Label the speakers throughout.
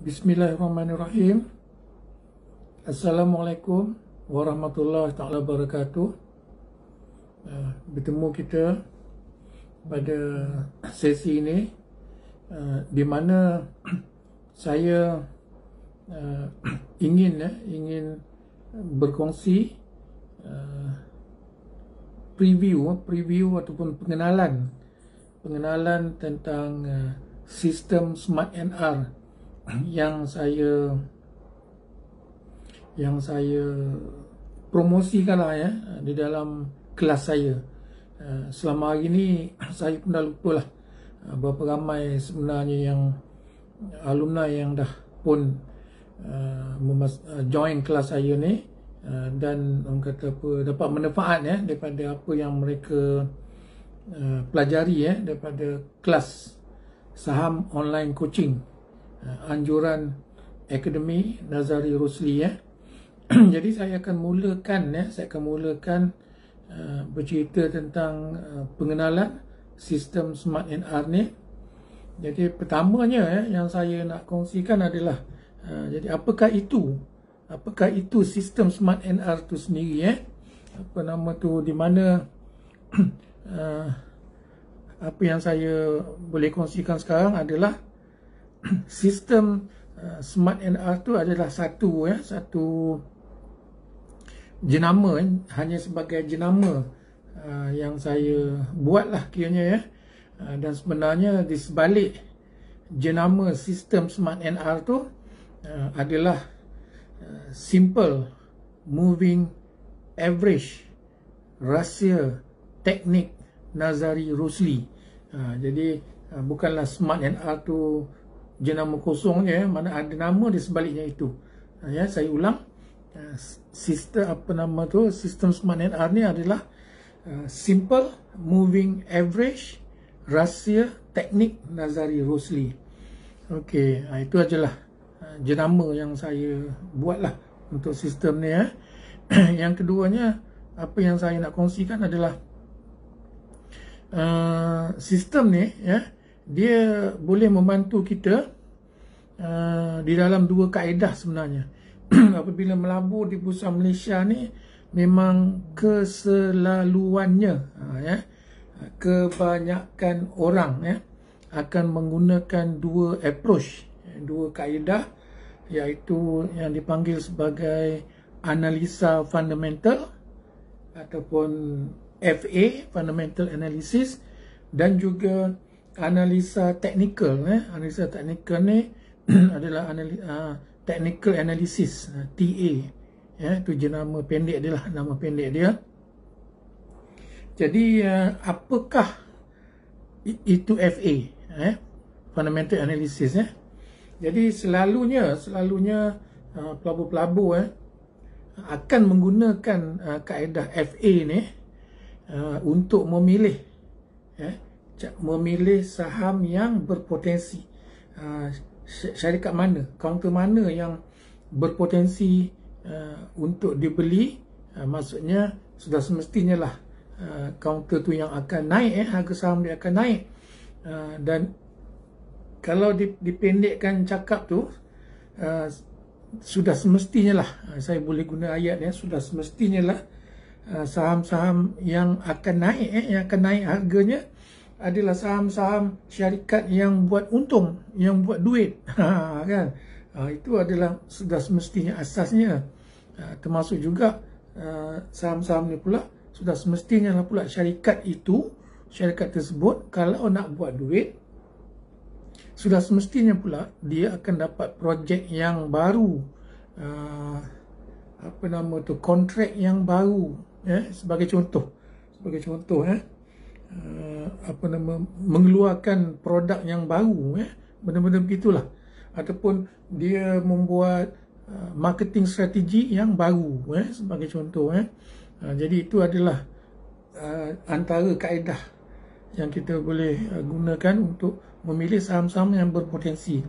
Speaker 1: Bismillahirrahmanirrahim. Assalamualaikum warahmatullahi taala wabarakatuh. Bertemu kita pada sesi ini di mana saya ingin berkongsi preview ataupun pengenalan tentang sistem Smart NR yang saya promosikanlah di dalam kelas saya. Selama hari ini saya pun dah lupa lah berapa ramai sebenarnya yang alumni yang dah pun join kelas saya ni dan orang kata apa, dapat manfaat daripada apa yang mereka pelajari daripada kelas saham online coaching anjuran Akademi Nazari Rosli Jadi saya akan mulakan bercerita tentang pengenalan sistem Smart NR ni. Jadi pertamanya yang saya nak kongsikan adalah jadi apakah itu sistem Smart NR tu sendiri apa nama tu, di mana apa yang saya boleh kongsikan sekarang adalah sistem Smart NR tu adalah satu jenama, hanya sebagai jenama yang saya buatlah kiranya dan sebenarnya di sebalik jenama sistem Smart NR tu adalah simple moving average rahsia teknik Nazari Rosli. Jadi bukanlah Smart NR tu jenama kosongnya, mana ada nama di sebaliknya itu. Saya ulang, sistem Smart NR ni adalah simple moving average rahsia teknik Nazari Rosli. Okey, itu adalah jenama yang saya buatlah untuk sistem ni. Yang keduanya, apa yang saya nak kongsikan adalah sistem ni dia boleh membantu kita di dalam dua kaedah sebenarnya. Apabila melabur di Bursa Malaysia ni, memang keselaluannya kebanyakan orang akan menggunakan dua approach, dua kaedah, iaitu yang dipanggil sebagai analisa fundamental ataupun FA, fundamental analysis, dan juga analisa teknikal. Analisa teknikal ni adalah technical analysis, TA. Itu jenama pendek dia lah, nama pendek dia. Jadi apakah itu FA, fundamental analysis? Jadi selalunya pelabur-pelabur akan menggunakan kaedah FA ni untuk memilih saham yang berpotensi, syarikat mana, kaunter mana yang berpotensi untuk dibeli. Maksudnya sudah semestinya lah kaunter tu yang akan naik, harga saham dia akan naik. Dan kalau dipendekkan cakap tu, sudah semestinya lah, saya boleh guna ayat sudah semestinya lah saham-saham yang akan naik harganya adalah saham-saham syarikat yang buat untung, yang buat duit. Kan? Itu adalah sudah semestinya asasnya. Termasuk juga saham-saham ni pula sudah semestinya lah pula syarikat tersebut kalau nak buat duit, sudah semestinya pula dia akan dapat projek yang baru, kontrak yang baru, sebagai contoh mengeluarkan produk yang baru, benda-benda begitulah, ataupun dia membuat marketing strategi yang baru, sebagai contoh. Jadi itu adalah antara kaedah yang kita boleh gunakan untuk memilih saham-saham yang berpotensi.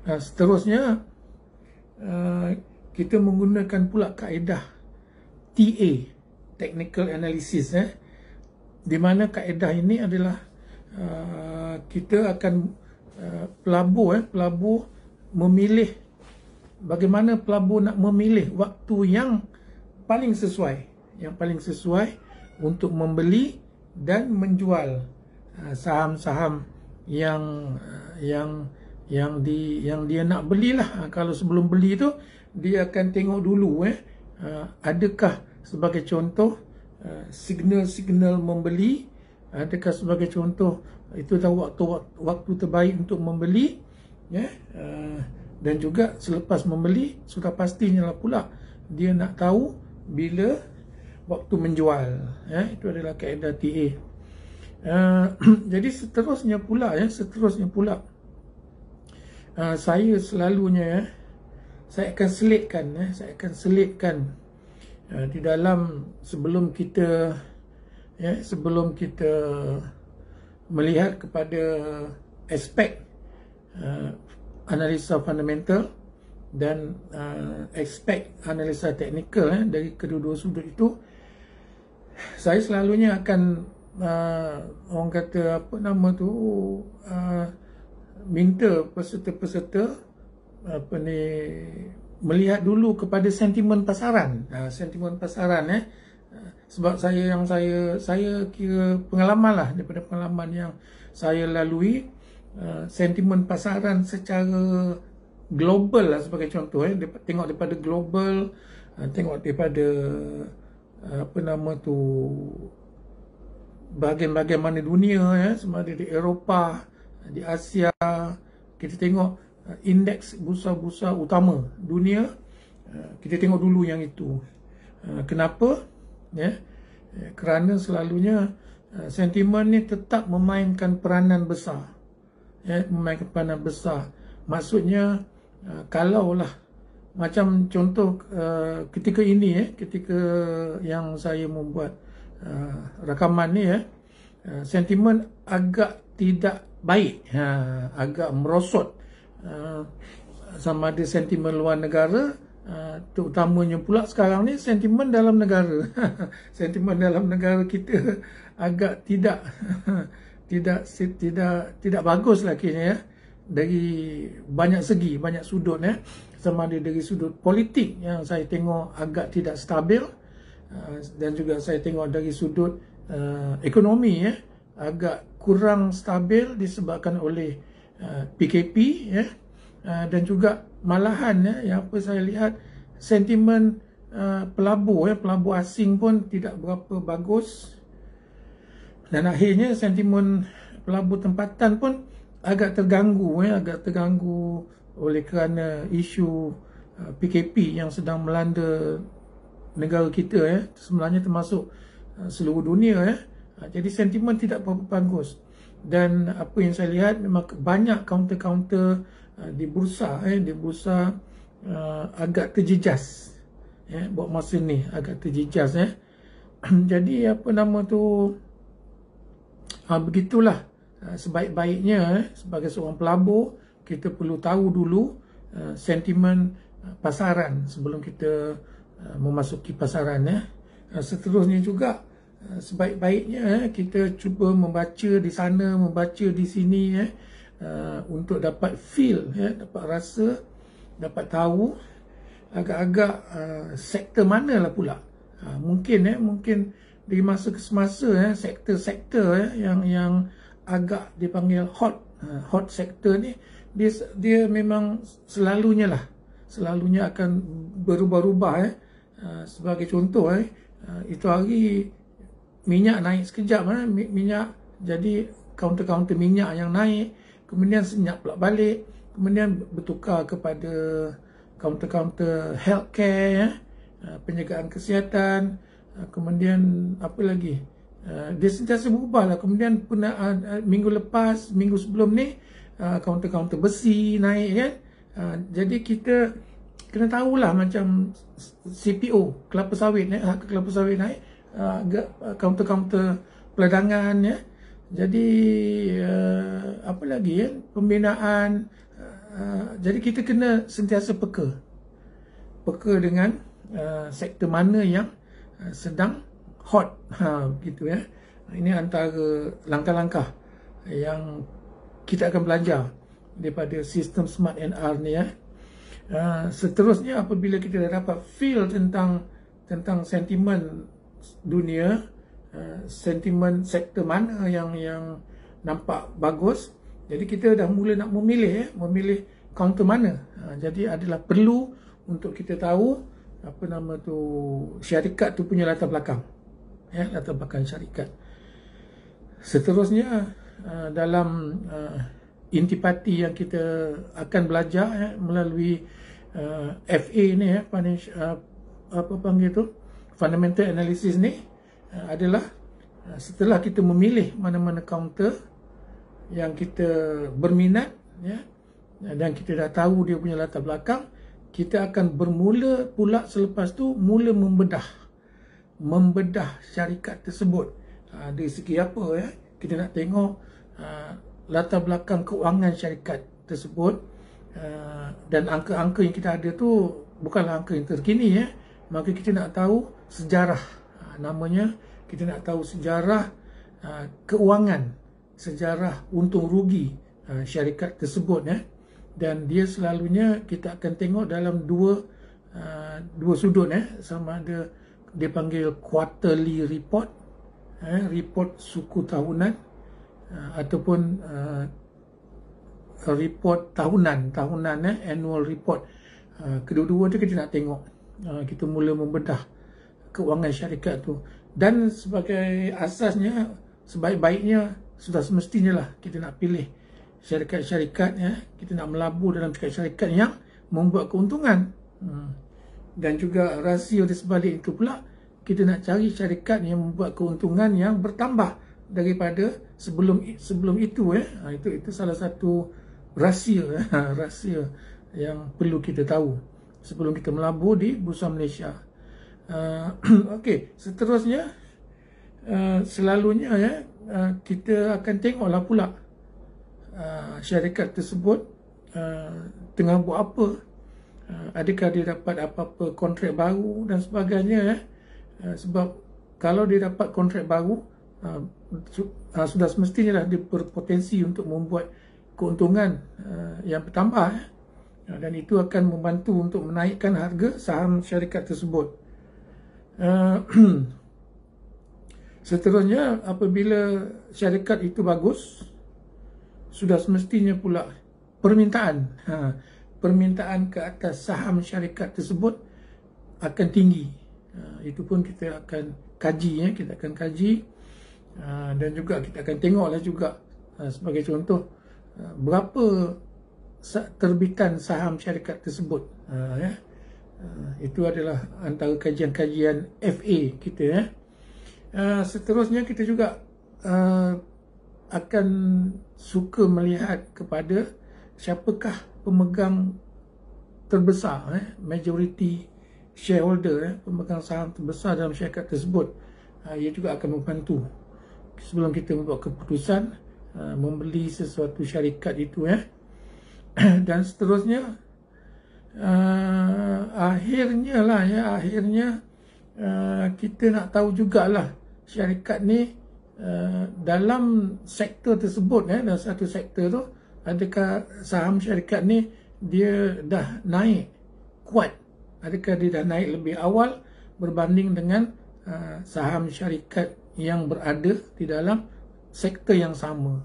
Speaker 1: Seterusnya kita menggunakan pula kaedah TA, technical analysis, di mana kaedah ini adalah kita akan pelabur memilih, bagaimana pelabur nak memilih waktu yang paling sesuai, untuk membeli dan menjual saham-saham yang dia nak belilah. Kalau sebelum beli tu dia akan tengok dulu adakah sebagai contoh signal membeli, adakah sebagai contoh itu tahu waktu terbaik untuk membeli, dan juga selepas membeli sudah pastinya lah pula dia nak tahu bila waktu menjual. Itu adalah kaedah TA. Jadi seterusnya pula saya selalunya saya akan selitkan di dalam sebelum kita melihat kepada aspek analisa fundamental dan aspek analisa teknikal dari kedua-dua sudut itu. Saya selalunya akan orang kata minta peserta-peserta melihat dulu kepada sentimen pasaran. Sebab saya kira pengalaman lah, daripada pengalaman yang saya lalui, sentimen pasaran secara global lah sebagai contoh, tengok daripada global, tengok daripada bahagian-bahagian mana dunia, sama ada di Eropah, di Asia. Kita tengok indeks bursa-bursa utama dunia, kita tengok dulu yang itu. Kenapa? Kerana selalunya sentimen ni tetap memainkan peranan besar. Maksudnya kalaulah macam contoh ketika ini, ketika yang saya membuat rakaman ni, sentimen agak tidak baik, agak merosot, sama ada sentimen luar negara, terutamanya pula sekarang ni sentimen dalam negara. Sentimen dalam negara kita agak tidak bagus lah kini, dari banyak segi, banyak sudut, sama ada dari sudut politik yang saya tengok agak tidak stabil, dan juga saya tengok dari sudut ekonomi, agak kurang stabil disebabkan oleh PKP, dan juga malahan yang apa saya lihat sentimen pelabur asing pun tidak berapa bagus, dan akhirnya sentimen pelabur tempatan pun agak terganggu oleh kerana isu PKP yang sedang melanda negara kita, sebenarnya termasuk seluruh dunia. Jadi sentimen tidak berapa bagus, dan apa yang saya lihat memang banyak counter-counter di bursa, agak terjejas, buat masa ni agak terjejas. Jadi begitulah. Sebaik-baiknya sebagai seorang pelabur kita perlu tahu dulu sentimen pasaran sebelum kita memasuki pasaran. Seterusnya juga sebaik-baiknya kita cuba membaca di sana, membaca di sini, untuk dapat feel, dapat rasa, dapat tahu agak-agak sektor mana lah pula. Mungkin dari masa ke semasa, sektor-sektor yang agak dipanggil hot sector ni, dia memang selalunya akan berubah-ubah. Sebagai contoh, itu hari minyak naik sekejap, minyak jadi counter-counter minyak yang naik, kemudian senyap pula balik, kemudian bertukar kepada counter-counter healthcare, penjagaan kesihatan, kemudian apa lagi, dia sentiasa berubah lah. Kemudian minggu lepas, minggu sebelum ni, counter-counter besi naik, jadi kita kena tahulah macam CPO, kelapa sawit, harga kelapa sawit naik, counter-counter peladangan, jadi apa lagi, pembinaan. Jadi kita kena sentiasa peka dengan sektor mana yang sedang hot, gitu. Ini antara langkah-langkah yang kita akan belajar daripada sistem Smart NR ni ya. Seterusnya apabila kita dah dapat feel tentang sentimen dunia, sentimen sektor mana yang nampak bagus, jadi kita dah mula nak memilih counter mana. Jadi adalah perlu untuk kita tahu syarikat tu punya latar belakang, latar belakang syarikat. Seterusnya dalam intipati yang kita akan belajar melalui FA ni fundamental analysis ni adalah setelah kita memilih mana-mana counter yang kita berminat dan kita dah tahu dia punya latar belakang, kita akan bermula pula selepas tu mula membedah syarikat tersebut. Dari segi apa kita nak tengok latar belakang keuangan syarikat tersebut, dan angka-angka yang kita ada tu bukanlah angka yang terkini maka kita nak tahu sejarah, namanya kita nak tahu sejarah keuangan, sejarah untung rugi syarikat tersebut dan dia selalunya kita akan tengok dalam dua sudut sama ada dia panggil quarterly report, report suku tahunan, ataupun report tahunan annual report. Kedua-dua tu kita nak tengok, kita mula membedah keuangan syarikat tu, dan sebagai asasnya sebaik-baiknya sudah semestinya lah kita nak pilih syarikat-syarikat kita nak melabur dalam syarikat yang membuat keuntungan, dan juga rasio di sebalik itu pula kita nak cari syarikat yang membuat keuntungan yang bertambah daripada sebelum itu itu salah satu rahsia yang perlu kita tahu sebelum kita melabur di Bursa Malaysia. Okey, seterusnya selalunya kita akan tengoklah pula syarikat tersebut tengah buat apa, adakah dia dapat apa-apa kontrak baru dan sebagainya sebab kalau dia dapat kontrak baru sudah semestinya lah dia berpotensi untuk membuat keuntungan yang bertambah dan itu akan membantu untuk menaikkan harga saham syarikat tersebut. Seterusnya apabila syarikat itu bagus, sudah semestinya pula permintaan ke atas saham syarikat tersebut akan tinggi. Itu pun kita akan kaji dan juga kita akan tengoklah juga sebagai contoh berapa terbitan saham syarikat tersebut. Itu adalah antara kajian-kajian FA kita. Seterusnya kita juga akan suka melihat kepada siapakah pemegang terbesar, majority shareholder, pemegang saham terbesar dalam syarikat tersebut. Ia juga akan membantu sebelum kita membuat keputusan membeli sesuatu syarikat itu dan seterusnya akhirnya kita nak tahu jugalah syarikat ni dalam sektor tersebut, dalam satu sektor tu adakah saham syarikat ni dia dah naik kuat, adakah dia dah naik lebih awal berbanding dengan saham syarikat yang berada di dalam sektor yang sama.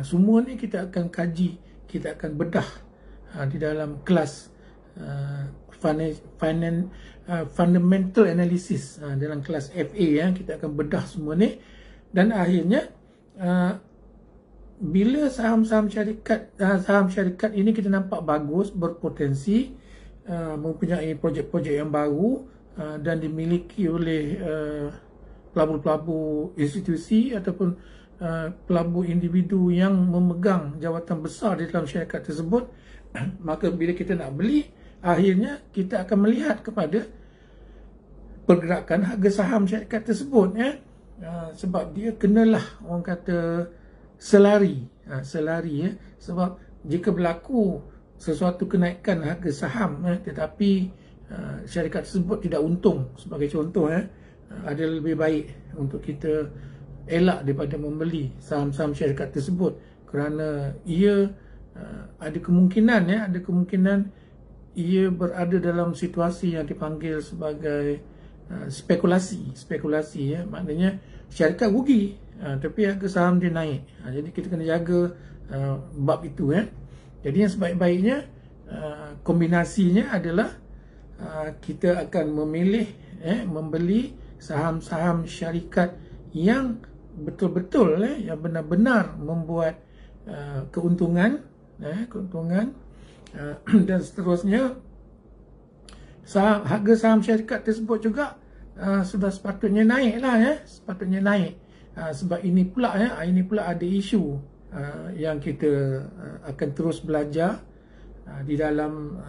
Speaker 1: Semua ni kita akan kaji, kita akan bedah di dalam kelas fundamental analysis, dalam kelas FA kita akan bedah semua ni, dan akhirnya bila saham syarikat ini kita nampak bagus, berpotensi, mempunyai projek-projek yang baru dan dimiliki oleh pelabur-pelabur institusi ataupun pelabur individu yang memegang jawatan besar di dalam syarikat tersebut, maka bila kita nak beli, akhirnya kita akan melihat kepada pergerakan harga saham syarikat tersebut sebab dia kenalah orang kata selari sebab jika berlaku sesuatu kenaikan harga saham tetapi syarikat tersebut tidak untung, sebagai contoh ada lebih baik untuk kita elak daripada membeli saham-saham syarikat tersebut kerana ia ada kemungkinan ada kemungkinan ia berada dalam situasi yang dipanggil sebagai spekulasi maknanya syarikat rugi tapi harga saham dia naik. Jadi kita kena jaga bab itu Jadi yang sebaik-baiknya kombinasinya adalah kita akan memilih membeli saham-saham syarikat yang betul-betul yang benar-benar membuat keuntungan dan seterusnya. Harga saham syarikat tersebut juga sudah sepatutnya naik sepatutnya naik sebab ini pula ada isu yang kita akan terus belajar di dalam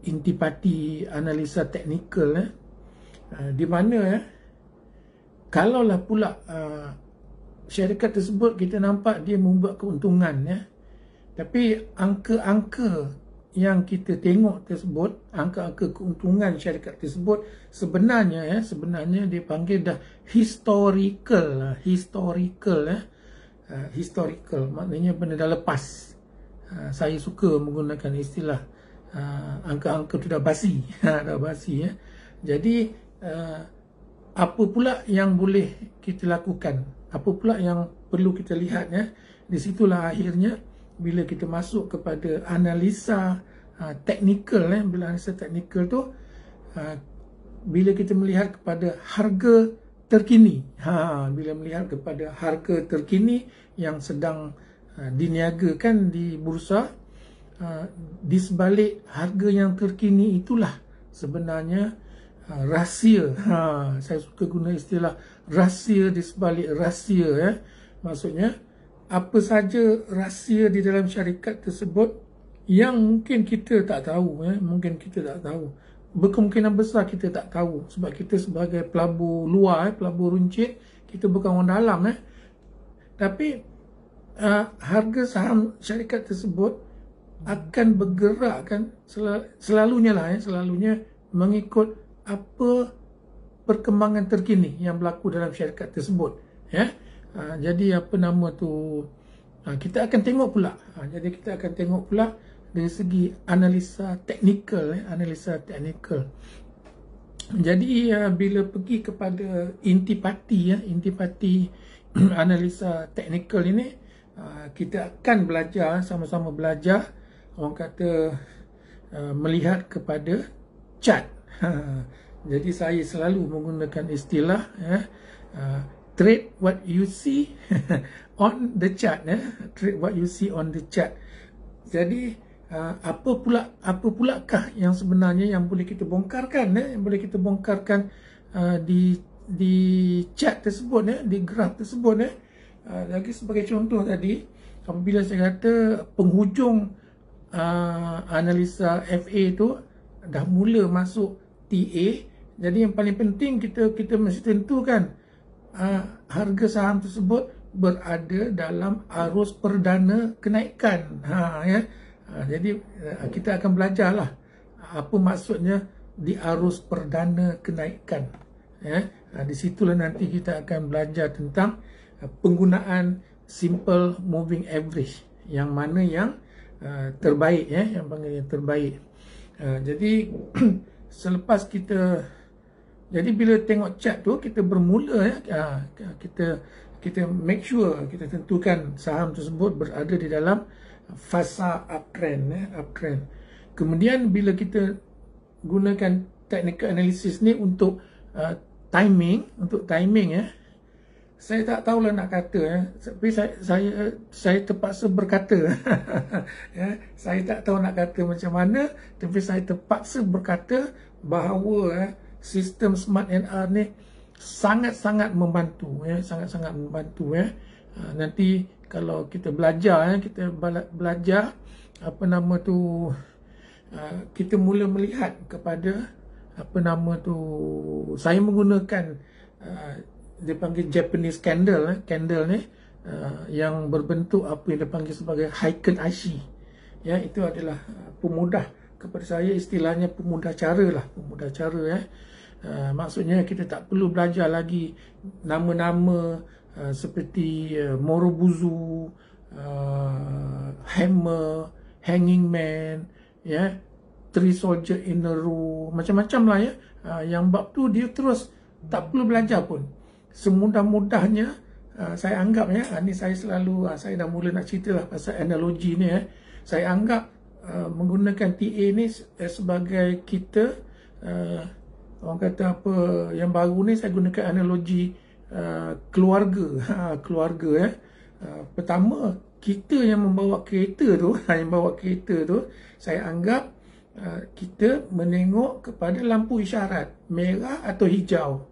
Speaker 1: intipati analisa teknikal di mana kalaulah pula syarikat tersebut kita nampak dia membuat keuntungan tapi angka-angka yang kita tengok tersebut, angka-angka keuntungan syarikat tersebut sebenarnya dipanggil dah historical maknanya benda dah lepas. Saya suka menggunakan istilah angka-angka tu dah basi dah basi Jadi apa pula yang boleh kita lakukan, apa pula yang perlu kita lihat di situlah akhirnya bila kita masuk kepada analisa teknikal bila analisa teknikal tu bila kita melihat kepada harga terkini bila melihat kepada harga terkini yang sedang diniagakan di bursa, di sebalik harga yang terkini itulah sebenarnya rahsia. Saya suka guna istilah rahsia di sebalik rahsia maksudnya apa saja rahsia di dalam syarikat tersebut yang mungkin kita tak tahu berkemungkinan besar kita tak tahu sebab kita sebagai pelabur luar pelabur runcit, kita bukan orang dalam tapi harga saham syarikat tersebut akan bergerak selalunya mengikut apa perkembangan terkini yang berlaku dalam syarikat tersebut jadi kita akan tengok pula dari segi analisa teknikal Jadi bila pergi kepada intipati analisa teknikal ini, kita akan belajar, sama-sama belajar, orang kata melihat kepada chart. Jadi saya selalu menggunakan istilah trade what you see on the chart. Trade what you see on the chart. Jadi apa pulakah yang sebenarnya yang boleh kita bongkarkan, yang boleh kita bongkarkan di chart tersebut, di graf tersebut. Lagi sebagai contoh tadi, apabila saya kata penghujung analisa FA tu dah mula masuk TA, jadi yang paling penting kita mesti tentukan harga saham tersebut berada dalam arus perdana kenaikan. Jadi kita akan belajarlah apa maksudnya di arus perdana kenaikan. Di situlah nanti kita akan belajar tentang penggunaan simple moving average, yang mana yang terbaik, yang panggil yang terbaik. Jadi selepas jadi bila tengok chart tu, kita bermula kita make sure, kita tentukan saham tersebut berada di dalam fasa uptrend, uptrend. Kemudian bila kita gunakan technical analysis ni untuk timing, saya tak tahulah nak kata, tapi saya terpaksa berkata. Saya tak tahu nak kata macam mana, tapi saya terpaksa berkata bahawa sistem Smart NR ni sangat-sangat membantu, sangat-sangat membantu. Nanti kalau kita belajar, kita mula melihat kepada saya menggunakan dia panggil Japanese candle ni, yang berbentuk apa yang dipanggil sebagai Heiken Ashi. Itu adalah pemudah kepada saya, istilahnya pemudah cara. Maksudnya kita tak perlu belajar lagi nama-nama seperti Morobuzu, Hammer, Hanging Man, ya, Three Soldier in a Row, macam-macam lah ya. Yang bab tu dia terus tak perlu belajar pun. Semudah-mudahnya saya anggap ya, ni saya selalu, saya dah mula nak cerita lah pasal analogi ni ya. Saya anggap menggunakan TA ni sebagai kita, orang kata apa yang baru ni, saya gunakan analogi keluarga. Keluarga ya. Pertama, kita yang membawa kereta tu, yang bawa kereta tu, saya anggap kita menengok kepada lampu isyarat merah atau hijau.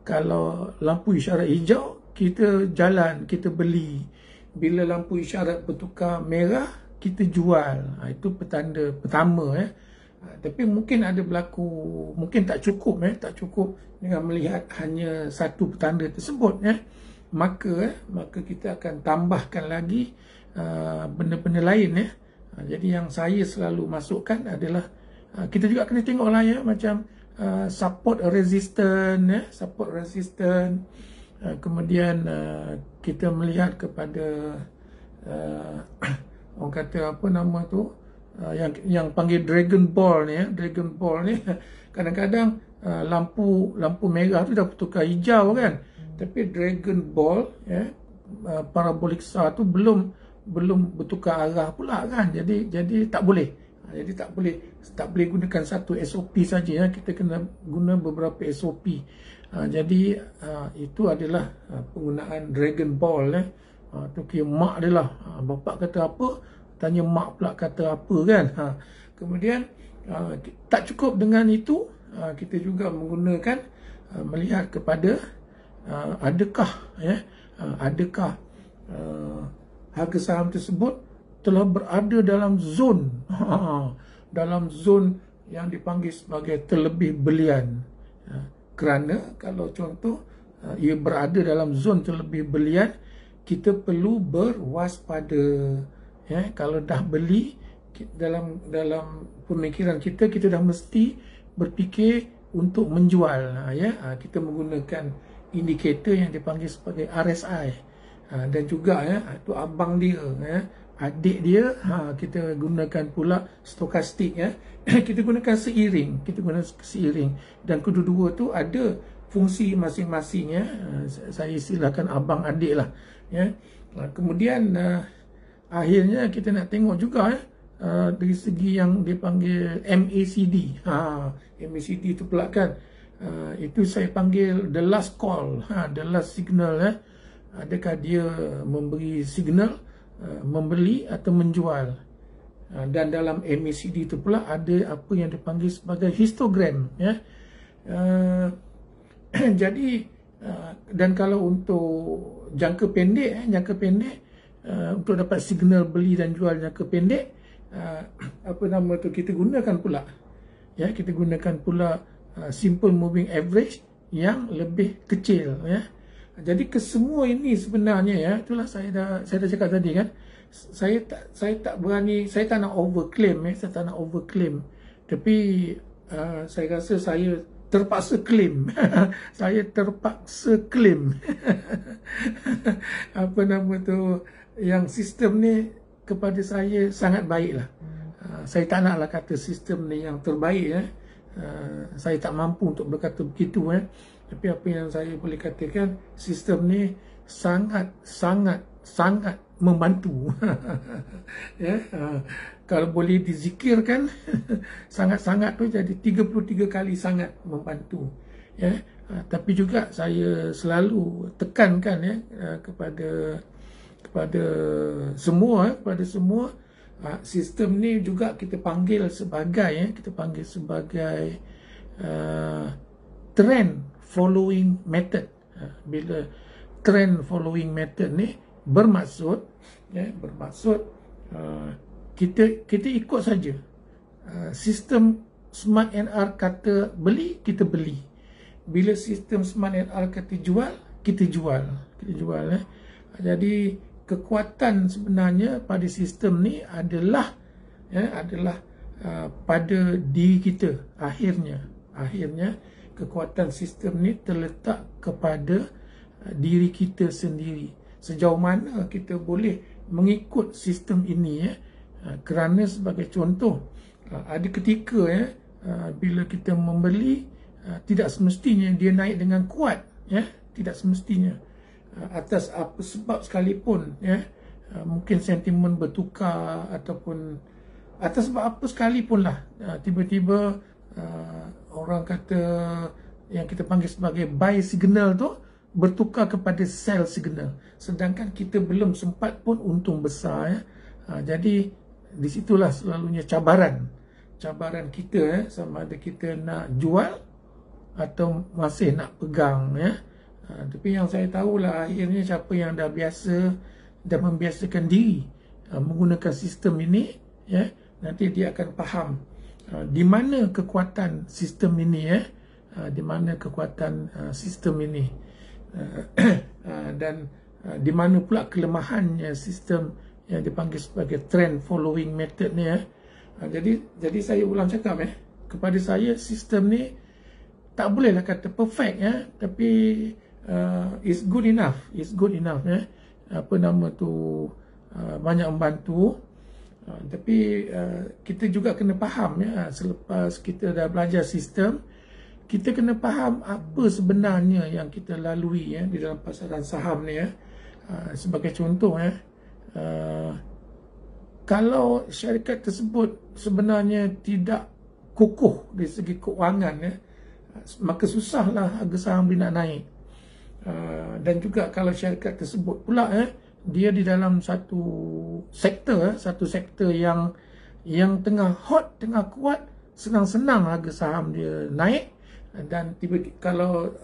Speaker 1: Kalau lampu isyarat hijau, kita jalan, kita beli. Bila lampu isyarat bertukar merah, kita jual. Itu petanda pertama ya. Tapi mungkin ada berlaku, mungkin tak cukup tak cukup dengan melihat hanya satu petanda tersebut ya. Maka kita akan tambahkan lagi benda-benda lain ya. Jadi yang saya selalu masukkan adalah kita juga kena tengok lah ya, macam support resistance ya, support resistance. Kemudian kita melihat kepada orang kata apa nama tu, yang panggil Dragon Ball ni ya. Dragon Ball ni kadang-kadang lampu merah tu dah bertukar hijau kan. Tapi Dragon Ball ya, parabolic star tu belum bertukar arah pula kan. Jadi tak boleh. Jadi tak boleh gunakan satu SOP saja ya. Kita kena guna beberapa SOP. Jadi itu adalah penggunaan Dragon Ball ya. Tu kira mak dia lah. Bapak kata apa, tanya mak pula kata apa kan. Kemudian tak cukup dengan itu, kita juga menggunakan melihat kepada adakah harga saham tersebut telah berada dalam zon yang dipanggil sebagai terlebih belian. Kerana kalau contoh ia berada dalam zon terlebih belian, kita perlu berwaspada ya. Kalau dah beli, dalam pemikiran kita dah mesti berfikir untuk menjual ya. Kita menggunakan indikator yang dipanggil sebagai RSI, dan juga ya, itu abang dia ya, adik dia, kita gunakan pula stokastik ya. Kita gunakan seiring, dan kedua-dua tu ada fungsi masing-masing ya. Saya istilahkan abang adik lah ya. Kemudian akhirnya kita nak tengok juga ya, dari segi yang dipanggil MACD. MACD itu pula kan, itu saya panggil the last call, the last signal ya. Adakah dia memberi signal membeli atau menjual. Dan dalam MACD itu pula ada apa yang dipanggil sebagai histogram ya. Jadi dan kalau untuk jangka pendek untuk dapat signal beli dan jual jangka pendek, apa nama tu, kita gunakan pula ya, simple moving average yang lebih kecil ya. Jadi kesemua ini sebenarnya ya, itulah saya dah cakap tadi kan, saya tak berani, saya tak nak overclaim ya, tapi saya rasa saya terpaksa claim. Saya terpaksa claim apa nama tu, yang sistem ni kepada saya sangat baik lah. Saya tak naklah kata sistem ni yang terbaik ya. Saya tak mampu untuk berkata begitu ya. Tapi apa yang saya boleh katakan, sistem ni sangat membantu. Ya, kalau boleh dizikirkan, sangat-sangat tu jadi 33 kali sangat membantu. Ya, tapi juga saya selalu tekankan ya, kepada semua, sistem ni juga kita panggil sebagai trend following method. Bila trend following method ni bermaksud kita ikut saja sistem Smart NR kata beli, kita beli. Bila sistem Smart NR kata jual, kita jual ya. Jadi kekuatan sebenarnya pada sistem ni adalah pada diri kita. Akhirnya kekuatan sistem ni terletak kepada diri kita sendiri. sejauh mana kita boleh mengikut sistem ini ya. Kerana sebagai contoh, ada ketika ya, bila kita membeli, tidak semestinya dia naik dengan kuat ya, tidak semestinya, atas apa sebab sekalipun ya, mungkin sentimen bertukar ataupun atas sebab apa sekalipun lah, tiba-tiba orang kata yang kita panggil sebagai buy signal tu bertukar kepada sell signal, sedangkan kita belum sempat pun untung besar ya. Jadi disitulah selalunya cabaran kita ya, sama ada kita nak jual atau masih nak pegang ya. Tapi yang saya tahulah, akhirnya siapa yang dah biasa dan membiasakan diri menggunakan sistem ini ya, nanti dia akan faham di mana kekuatan sistem ini ya, di mana kekuatan sistem ini dan di mana pula kelemahannya sistem yang dipanggil sebagai trend following method ni ya. Jadi saya ulang cakap ya, kepada saya sistem ni tak bolehlah kata perfect ya, tapi it's good enough ya. Apa nama tu, banyak membantu. Tapi kita juga kena faham ya, selepas kita dah belajar sistem, kita kena faham apa sebenarnya yang kita lalui ya di dalam pasaran saham ni ya. Sebagai contoh ya, kalau syarikat tersebut sebenarnya tidak kukuh dari segi keuangan ya, maka susahlah harga saham dia nak naik. Dan juga kalau syarikat tersebut pula dia di dalam satu sektor yang tengah hot, tengah kuat, senang-senang harga saham dia naik, dan kalau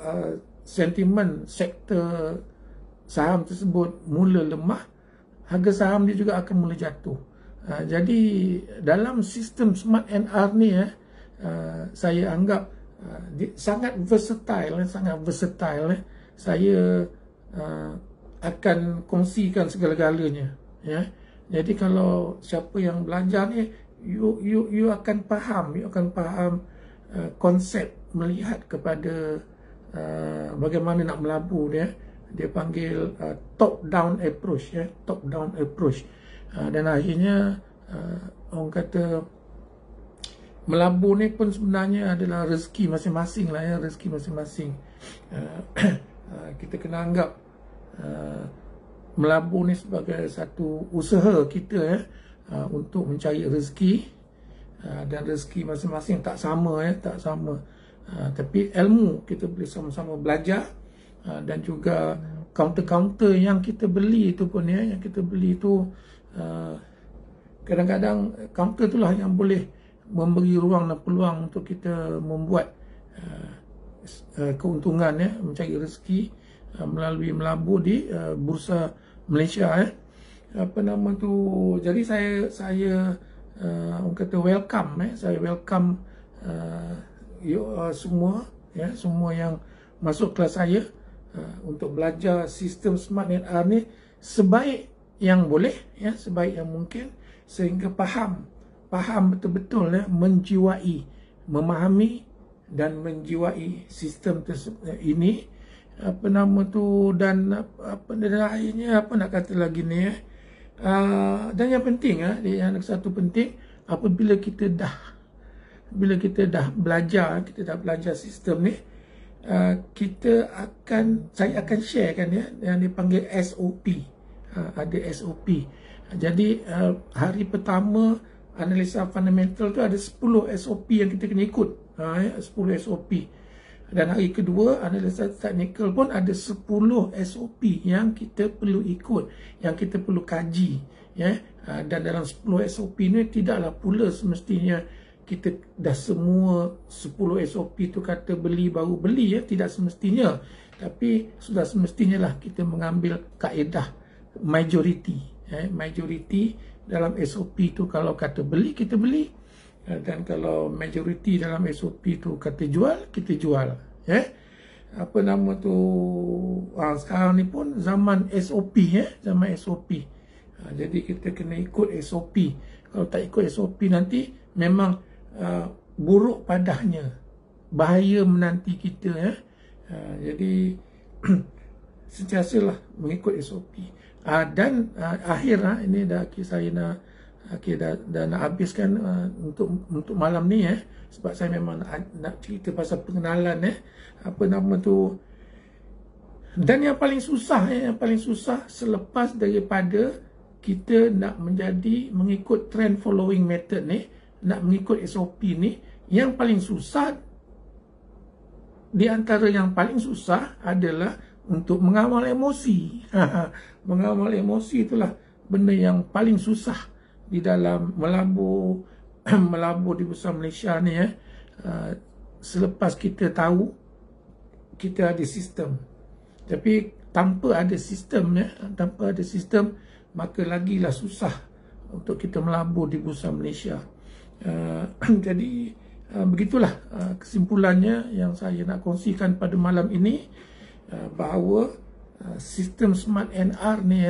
Speaker 1: sentimen sektor saham tersebut mula lemah, harga saham dia juga akan mula jatuh. Jadi dalam sistem Smart NR ni saya anggap sangat versatile. Saya akan kongsikan segala-galanya ya. Jadi kalau siapa yang belajar ni, you akan faham konsep melihat kepada bagaimana nak melabur dia panggil top down approach ya, dan akhirnya orang kata melabur ni pun sebenarnya adalah rezeki masing-masing lah ya, rezeki masing-masing. Kita kena anggap melabur ni sebagai satu usaha kita ya, untuk mencari rezeki, dan rezeki masing-masing tak sama ya, tapi ilmu kita boleh sama-sama belajar, dan juga counter yang kita beli itu pun ya, kadang-kadang counter itulah yang boleh memberi ruang dan peluang untuk kita membuat keuntungan ya, mencari rezeki melalui melabur di bursa Malaysia ya. Apa nama tu, jadi saya orang kata welcome saya welcome semua ya, semua yang masuk kelas saya untuk belajar sistem Smart NR ni sebaik yang boleh ya, sebaik yang mungkin, sehingga faham betul-betul ya, memahami dan menjiwai sistem ini, apa nama tu, dan akhirnya apa nak kata lagi ni ya. Dan yang penting yang satu penting, apabila kita dah belajar sistem ni, saya akan sharekan ya, yang dipanggil SOP. Ada SOP. Jadi hari pertama analisa fundamental tu ada 10 SOP yang kita kena ikut. 10 SOP. Dan hari kedua analisa technical pun ada 10 SOP yang kita perlu ikut, yang kita perlu kaji ya. Dan dalam 10 SOP ni tidaklah pula semestinya kita dah semua 10 SOP tu kata beli baru beli ya, tidak semestinya. Tapi sudah semestinya lah kita mengambil kaedah majority ya. Majority dalam SOP tu kalau kata beli, kita beli, dan kalau majority dalam SOP tu kata jual, kita jual ya. Apa nama tu, sekarang ni pun zaman SOP ya, zaman SOP. Jadi kita kena ikut SOP. Kalau tak ikut SOP nanti memang buruk padahnya, bahaya menanti kita ya. Jadi sentiasalah mengikut SOP. Dan akhir ini dah saya nak dah nak habiskan untuk malam ni sebab saya memang nak cerita pasal pengenalan apa nama tu. Dan yang paling susah selepas daripada kita nak mengikut trend following method ni, nak mengikut SOP ni, yang paling susah di antara yang paling susah adalah untuk mengawal emosi. Mengawal emosi itulah benda yang paling susah di dalam melabur di Bursa Malaysia ni. Selepas kita tahu kita ada sistem, tapi tanpa ada sistem maka lagilah susah untuk kita melabur di Bursa Malaysia. Jadi begitulah kesimpulannya yang saya nak kongsikan pada malam ini, bahawa sistem Smart NR ni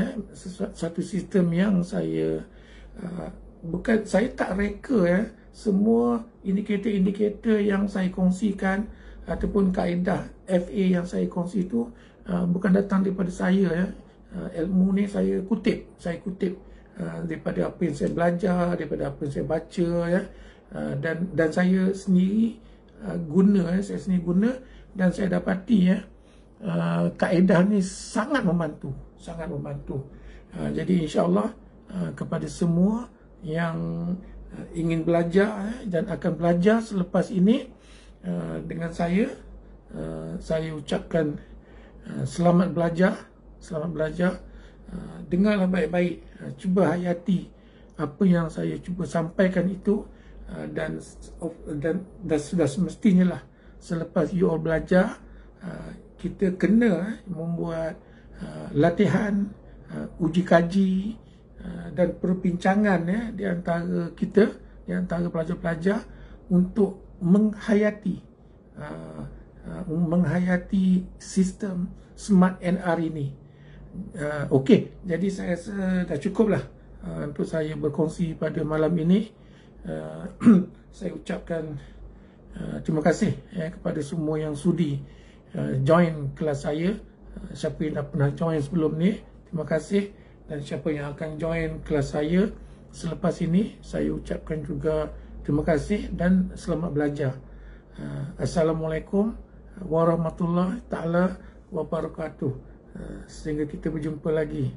Speaker 1: satu sistem yang saya saya tak reka semua indikator-indikator yang saya kongsikan ataupun kaedah FA yang saya kongsi itu bukan datang daripada saya. Ilmu ni saya kutip daripada apa yang saya belajar, daripada apa yang saya baca dan saya sendiri guna dan saya dapati kaedah ni sangat membantu. Jadi insya-Allah kepada semua yang ingin belajar dan akan belajar selepas ini dengan saya ucapkan selamat belajar. Dengarlah baik-baik, cuba hayati apa yang saya cuba sampaikan itu, dan sudah semestinya lah selepas you all belajar, kita kena membuat latihan, uji kaji dan perbincangan di antara kita, di antara pelajar-pelajar untuk menghayati sistem Smart NR ini. Okey, jadi saya rasa dah cukup lah untuk saya berkongsi pada malam ini. Saya ucapkan terima kasih kepada semua yang sudi join kelas saya. Siapa yang dah pernah join sebelum ni, terima kasih. Dan siapa yang akan join kelas saya selepas ini, saya ucapkan juga terima kasih dan selamat belajar. Assalamualaikum warahmatullahi taala wabarakatuh. Sehingga kita berjumpa lagi.